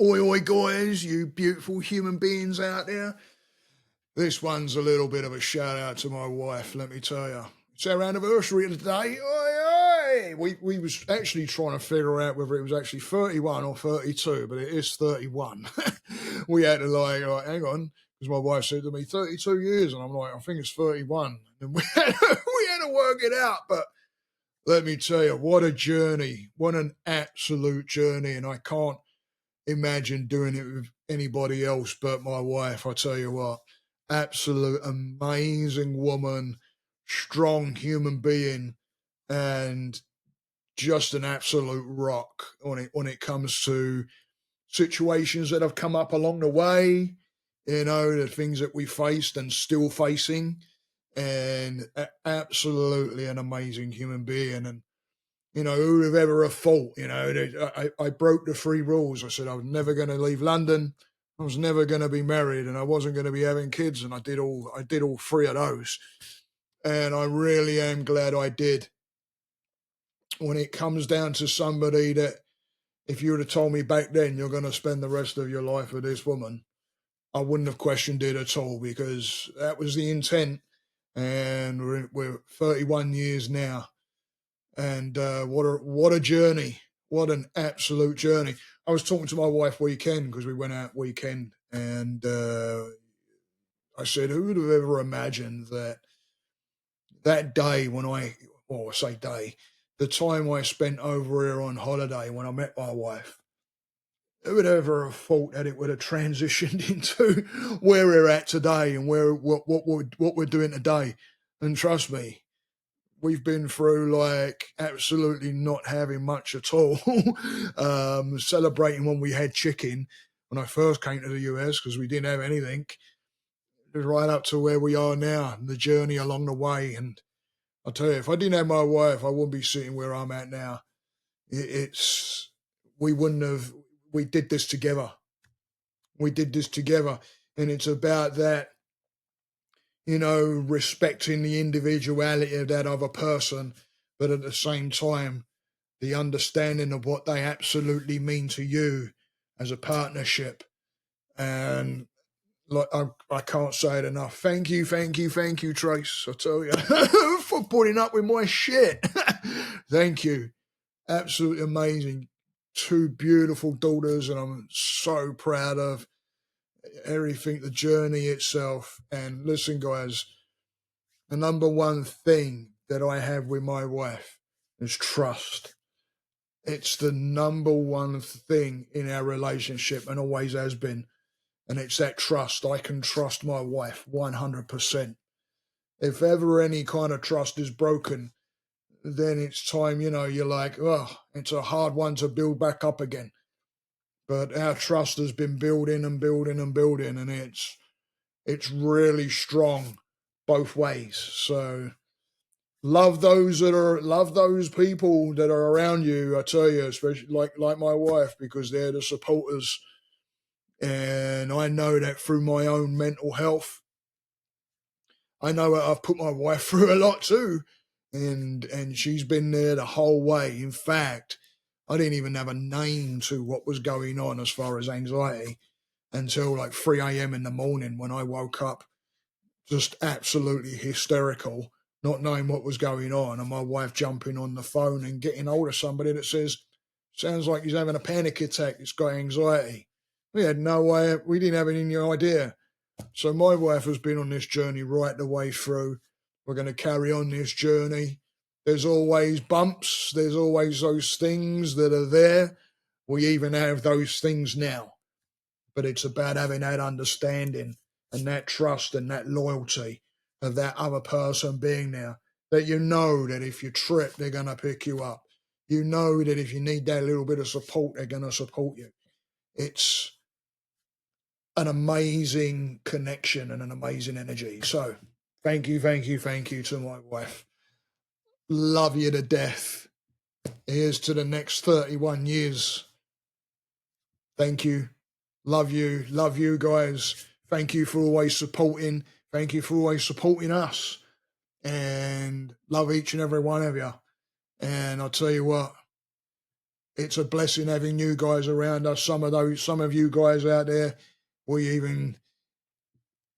Oi, oi, guys, you beautiful human beings out there. This one's a little bit of a shout out to my wife, let me tell you. It's our anniversary today. Oi, oi. We was actually trying to figure out whether it was actually 31 or 32, but it is 31. We had to hang on, because my wife said to me, 32 years, and I'm like, I think it's 31. And we had to work it out, but let me tell you, what a journey. What an absolute journey, and I can't imagine doing it with anybody else but my wife. I tell you what, absolute amazing woman, strong human being, and just an absolute rock when it comes to situations that have come up along the way. You know, the things that we faced and still facing, and absolutely an amazing human being. And who would have ever have thought, I broke the three rules. I said I was never going to leave London. I was never going to be married, and I wasn't going to be having kids. And I did all three of those. And I really am glad I did. When it comes down to somebody that, if you would have told me back then you're going to spend the rest of your life with this woman, I wouldn't have questioned it at all, because that was the intent. And we're 31 years now. And what a journey! What an absolute journey! I was talking to my wife weekend, because we went out weekend, and I said, "Who would have ever imagined that day when I say day, the time I spent over here on holiday when I met my wife? Who would ever have thought that it would have transitioned into where we're at today and what we're doing today? And trust me, we've been through like absolutely not having much at all. Celebrating when we had chicken when I first came to the US, because we didn't have anything, right up to where we are now, and the journey along the way. And I'll tell you, if I didn't have my wife, I wouldn't be sitting where I'm at now. It's we wouldn't have. We did this together. We did this together, and it's about that. Respecting the individuality of that other person, but at the same time, the understanding of what they absolutely mean to you as a partnership. And like, I can't say it enough. Thank you, thank you, thank you, Trace. I tell you, for putting up with my shit. Thank you. Absolutely amazing. Two beautiful daughters, and I'm so proud of everything, the journey itself. And listen, guys, the number one thing that I have with my wife is trust. It's the number one thing in our relationship, and always has been. And it's that trust. I can trust my wife 100%. If ever any kind of trust is broken, then it's time, you're like, oh, it's a hard one to build back up again. But our trust has been building and building and building, and it's really strong both ways. So love those people that are around you. I tell you, especially like my wife, because they're the supporters. And I know that through my own mental health, I know I've put my wife through a lot too, and she's been there the whole way. In fact, I didn't even have a name to what was going on as far as anxiety until like 3 a.m. in the morning, when I woke up just absolutely hysterical, not knowing what was going on, and my wife jumping on the phone and getting hold of somebody that says, sounds like he's having a panic attack, it's got anxiety. We had no way, we didn't have any idea. So my wife has been on this journey right the way through. We're going to carry on this journey. There's always bumps, there's always those things that are there. We even have those things now. But it's about having that understanding and that trust and that loyalty of that other person being there, that that if you trip, they're going to pick you up. That if you need that little bit of support, they're going to support you. It's an amazing connection and an amazing energy. So thank you, thank you, thank you to my wife. Love you to death. Here's to the next 31 years. Thank you. Love you guys. Thank you for always supporting. Thank you for always supporting us. And love each and every one of you. And I'll tell you what, it's a blessing having you guys around us. Some of you guys out there, we even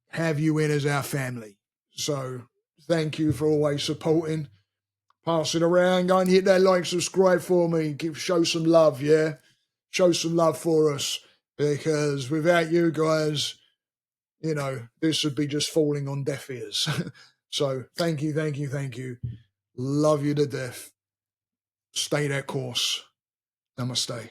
have you in as our family. So thank you for always supporting. Pass it around. Go and hit that like, subscribe for me. Show some love, yeah? Show some love for us, because without you guys, this would be just falling on deaf ears. So thank you, thank you, thank you. Love you to death. Stay that course. Namaste.